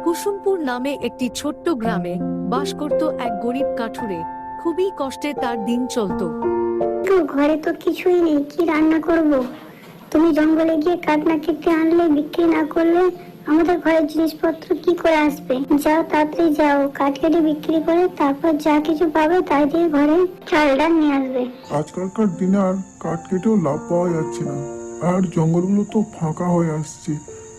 কুসুমপুর নামে একটি ছোট্ট গ্রামে বাস করত এক গরিব কাঠুরে। খুবই কষ্টে তার দিন চলত। ঘরে তো কিছুই নেই, কি রান্না করব? তুমি জঙ্গলে গিয়ে কাঠ না কেটে আনলে, বিক্রি না করলে আমাদের ঘরের জিনিসপত্র কি করে আসবে? যাও, তাড়াতাড়ি যাও, কাঠ কেটে বিক্রি করে তারপর যা কিছু পাবে তাই দিয়ে ঘরে চাল ডাল নিয়ে আসবে। আজকালকার দিনে আর কাঠ কেটেও লাভ পাওয়া যাচ্ছে না, আর জঙ্গলগুলো তো ফাঁকা হয়ে আসছে।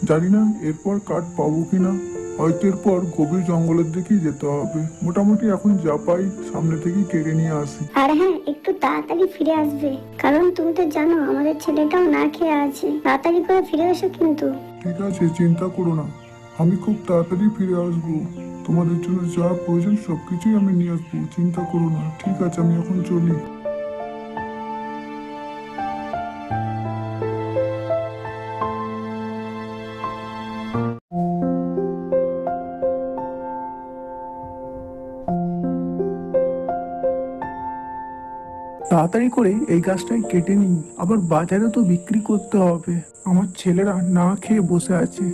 জানি না এরপর কাঠ পাবো কিনা, হয়তো এরপর গভীর জঙ্গলের দিকেই যেতে হবে। মোটামুটি এখন যা পাই সামনে থেকেই কেটে নিয়ে আসি। আর হ্যাঁ, একটু তাড়াতাড়ি ফিরে আসবে, কারণ তুমি তো জানো আমাদের ছেলেটাও না খেয়ে আছে। তাড়াতাড়ি করে ফিরে এসো কিন্তু। ঠিক আছে, চিন্তা করো না, আমি খুব তাড়াতাড়ি ফিরে আসবো। তোমাদের জন্য যা প্রয়োজন সবকিছুই আমি নিয়ে আসবো, চিন্তা করো না। ঠিক আছে, আমি এখন চলি। তাড়াতাড়ি করে এই গাছটাই কেটে নিই, আবার বাজারে তো বিক্রি করতে হবে। আমার ছেলেরা না খেয়ে বসে আছে।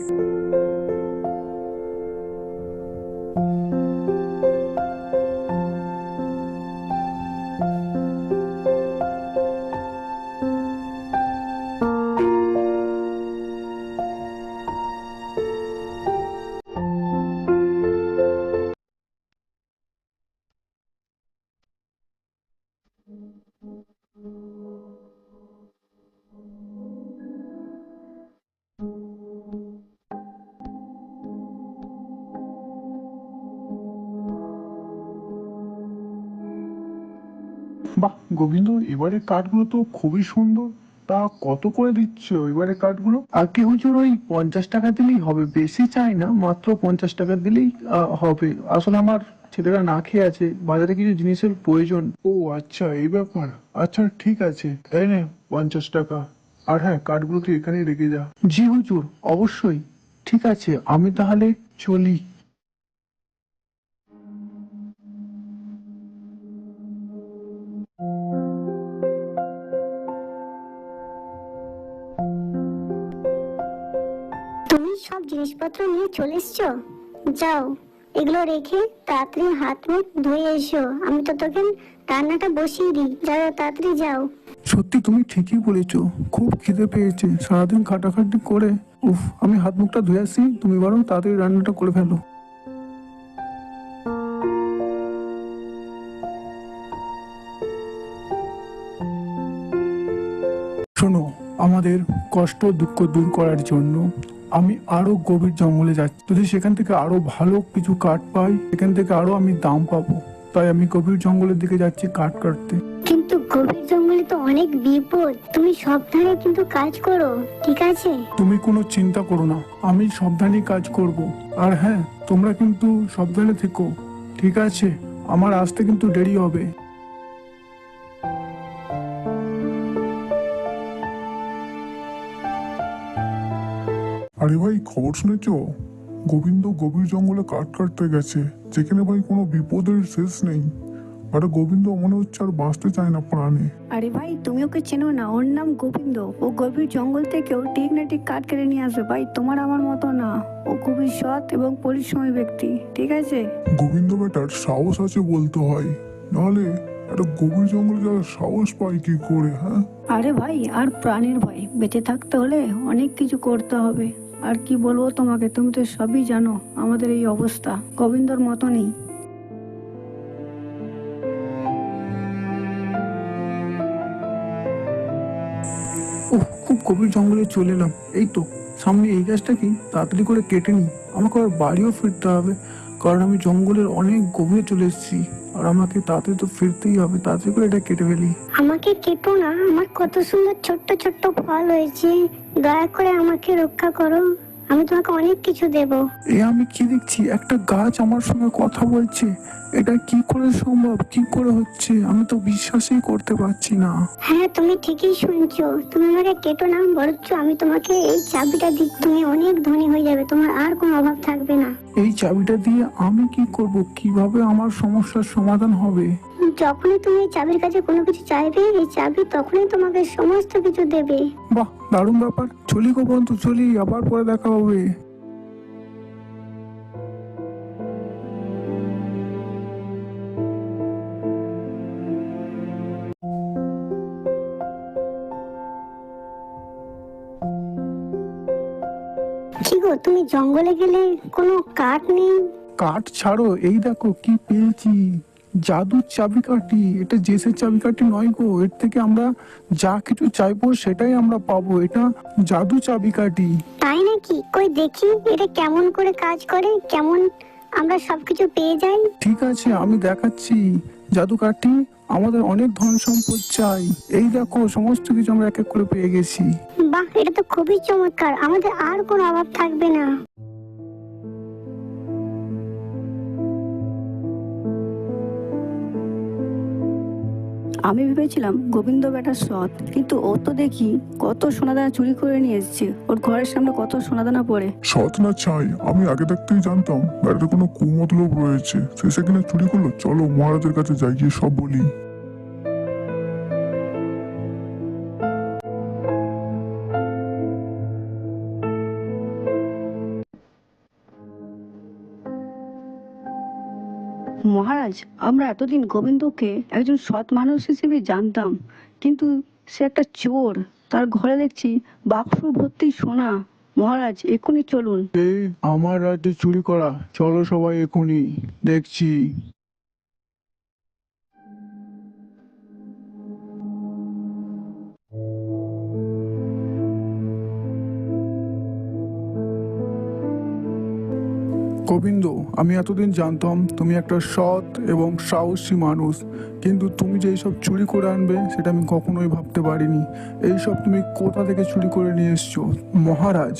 বাহ গোবিন্দ, এবারে কাঠগুলো তো খুবই সুন্দর। তা কত করে দিচ্ছ এবারে কাঠগুলো? আগে হুজুর ওই 50 টাকা দিলেই হবে, বেশি চাই না, মাত্র 50 টাকা দিলেই হবে। আসলে আমার ছেলেরা না খেয়ে আছে, বাজারে কিছু জিনিসের প্রয়োজন। ও আচ্ছা, এই ব্যাপার। আচ্ছা ঠিক আছে, এই নে 50 টাকা। আর হ্যাঁ, কাঠগুলো তুই এখানেই রেখে যা। জি হুজুর, অবশ্যই। ঠিক আছে, আমি তাহলে চলি। তুমি সব জিনিসপত্র নিয়ে চলে এসছো? যাও, এগুলো রেখে তাড়াতাড়ি হাত মুখ ধুয়ে এসো। আমি তো তোকে রান্নাটা বসিয়ে দিই। যাও, তাড়াতাড়ি যাও। সত্যি তুমি ঠিকই বলেছো, খুব খিদে পেয়েছে সারাদিন খাটাখাটি করে। উফ, আমি হাত মুখটা ধুয়ে আসি, তুমি বরং তাড়াতাড়ি রান্নাটা করে ফেলো। শোনো, আমাদের কষ্ট দুঃখ দূর করার জন্য আমি আরো গভীর জঙ্গলে যাচ্ছি। যদি সেখান থেকে আরো ভালো কিছু কাঠ পাই, সেখান থেকে আরো আমি দাম পাবো। তাই আমি গভীর জঙ্গলের দিকে যাচ্ছি কাঠ কাটতে। কিন্তু গভীর জঙ্গলে তো অনেক বিপদ, তুমি সাবধানে কিন্তু কাজ করো, ঠিক আছে? তুমি কোনো চিন্তা করো না, আমি সাবধানে কাজ করব। আর হ্যাঁ, তোমরা কিন্তু সাবধানে থেকো, ঠিক আছে? আমার আসতে কিন্তু দেরি হবে। আরে ভাই, খবর শুনেছো? গোবিন্দ গভীর জঙ্গলে কাঠ কাটতে গেছে, যেখানে ভাই কোনো বিপদের শেষ নেই। আর গোবিন্দ মনে হচ্ছে আর বাঁচতে চায় না প্রাণে। আরে ভাই, তুমি ওকে চেনো না? ওর নাম গোবিন্দ। ও গভীর জঙ্গল থেকেও ঠিক না ঠিক কাঠ কেটে নিয়ে আসবে। ভাই, তোমার আমার মতো না, ও খুবই সৎ এবং পরিশ্রমী ব্যক্তি, ঠিক আছে? গোবিন্দ বেটার সাহস আছে বলতে হয়, নাহলে একটা গভীর জঙ্গলে যাওয়ার সাহস পায় কি করে? হ্যাঁ, আরে ভাই, আর প্রাণের ভয়, বেঁচে থাকতে হলে অনেক কিছু করতে হবে। আর কি বলবো তোমাকে, তুমি তো সবই জানো আমাদের এই অবস্থা। গোবিন্দর মতো নেই। খুব গভীর জঙ্গলে চলে এলাম। এই তো সামনে এই গাছটা, কি তাড়াতাড়ি করে কেটে নিই। আমাকে আর বাড়িও ফিরতে হবে, কারণ আমি জঙ্গলের অনেক গভীরে চলে এসেছি। আর আমাকে তাড়াতাড়ি তো ফিরতেই হবে, তাড়াতাড়ি করে এটা কেটে ফেলি। আমাকে কেটো না, আমার কত সুন্দর ছোট্ট ছোট্ট ফল হয়েছে। দয়া করে আমাকে রক্ষা করো, আমি তোমাকে অনেক কিছু দেব। এ আমি কি দেখছি, একটা গাছ আমার সঙ্গে কথা বলছে। এটা কি করে সম্ভব, কি করে হচ্ছে? আমি তো বিশ্বাসই করতে পারছি না। হ্যাঁ, তুমি ঠিকই শুনছো। তুমি আমাকে কেটো না, বরঞ্চ আমি তোমাকে এই চাবিটা দিই। তুমি অনেক ধনী হয়ে যাবে, তোমার আর কোনো অভাব থাকবে না। এই চাবিটা দিয়ে আমি কি করব? কিভাবে আমার সমস্যার সমাধান হবে? যখনই তুমি এই চাবির কাছে কোনো কিছু চাইবে, এই চাবি তখনই তোমাকে সমস্ত কিছু দেবে। বাহ, দারুণ ব্যাপার। চলি গো বন্ধু, চলি, আবার পরে দেখা হবে। কি গো, তুমি জঙ্গলে গেলে কোনো কাঠ নেই? কাঠ ছাড়ো, এই দেখো কি পেয়েছি, জাদুর চাবিকাঠি। এটা জেসের চাবিকাঠি নয় গো, এর থেকে আমরা যা কিছু চাইবো সেটাই আমরা পাবো। এটা জাদু চাবিকাঠি। তাই নাকি? কই দেখি এটা কেমন করে কাজ করে, কেমন আমরা সবকিছু পেয়ে যাই। ঠিক আছে, আমি দেখাচ্ছি। জাদু কাঠি আমাদের অনেক ধন সম্পদ চাই। এই দেখো সমস্ত কিছু আমরা এক এক করে পেয়ে গেছি। বাহ, এটা তো খুবই চমৎকার, আমাদের আর কোনো অভাব থাকবে না। আমি ভেবেছিলাম গোবিন্দ বেটা সৎ, কিন্তু ও তো দেখি কত সোনাদানা চুরি করে নিয়ে এসছে। ওর ঘরের সামনে কত সোনাদানা পড়ে। সৎ না চাই, আমি আগে থাকতেই জানতাম গাড়িতে কোনো কুমতলব রয়েছে, শেষে কিনা চুরি করলো। চলো মহারাজের কাছে যাই, গিয়ে সব বলি। মহারাজ, আমরা এতদিন গোবিন্দকে একজন সৎ মানুষ হিসেবে জানতাম, কিন্তু সে একটা চোর। তার ঘরে দেখছি বাক্স ভর্তি সোনা। মহারাজ, এক্ষুনি চলুন। এই আমার রাজ্যে চুরি করা, চলো সবাই এখনই দেখছি। গোবিন্দ, আমি এতদিন জানতাম তুমি একটা সৎ এবং সাহসী মানুষ, কিন্তু তুমি যে এইসব চুরি করে আনবে সেটা আমি কখনোই ভাবতে পারিনি। এইসব তুমি কোথা থেকে চুরি করে নিয়ে এসছো? মহারাজ,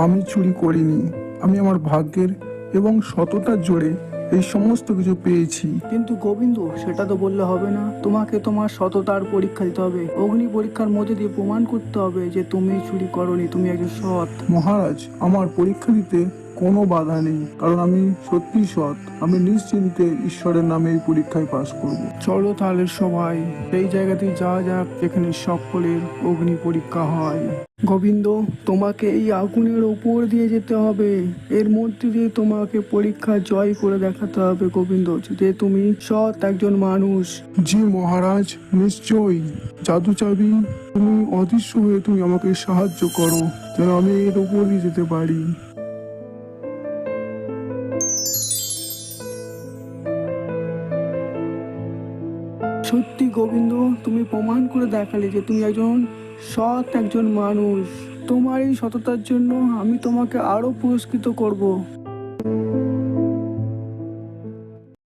আমি চুরি করিনি। আমি আমার ভাগ্যের এবং সততার জোরে এই সমস্ত কিছু পেয়েছি। কিন্তু গোবিন্দ, সেটা তো বললে হবে না। তোমাকে তোমার সততার পরীক্ষা দিতে হবে। অগ্নি পরীক্ষার মধ্যে দিয়ে প্রমাণ করতে হবে যে তুমি চুরি করনি, তুমি একজন সৎ। মহারাজ, আমার পরীক্ষা দিতে কোনো বাধা নেই, কারণ আমি সত্যি সৎ। আমি নিশ্চিন্তে ঈশ্বরের নামে এই পরীক্ষায় পাশ করব। চলো তাহলে সবাই এই জায়গাতেই যাওয়া যাক যেখানে সকলের অগ্নি পরীক্ষা হয়। গোবিন্দ, তোমাকে এই আগুনের ওপর দিয়ে যেতে হবে। এর মধ্যে দিয়ে তোমাকে পরীক্ষা জয় করে দেখাতে হবে গোবিন্দ, যে তুমি সৎ একজন মানুষ। জি মহারাজ, নিশ্চয়ই। জাদু চাবি, তুমি অদৃশ্য হয়ে তুমি আমাকে সাহায্য করো যেন আমি এর ওপর দিয়ে যেতে পারি। সত্যি গোবিন্দ, তুমি প্রমাণ করে দেখালে যে তুমি একজন সৎ একজন মানুষ। তোমার এই সততার জন্য আমি তোমাকে আরো পুরস্কৃত করব।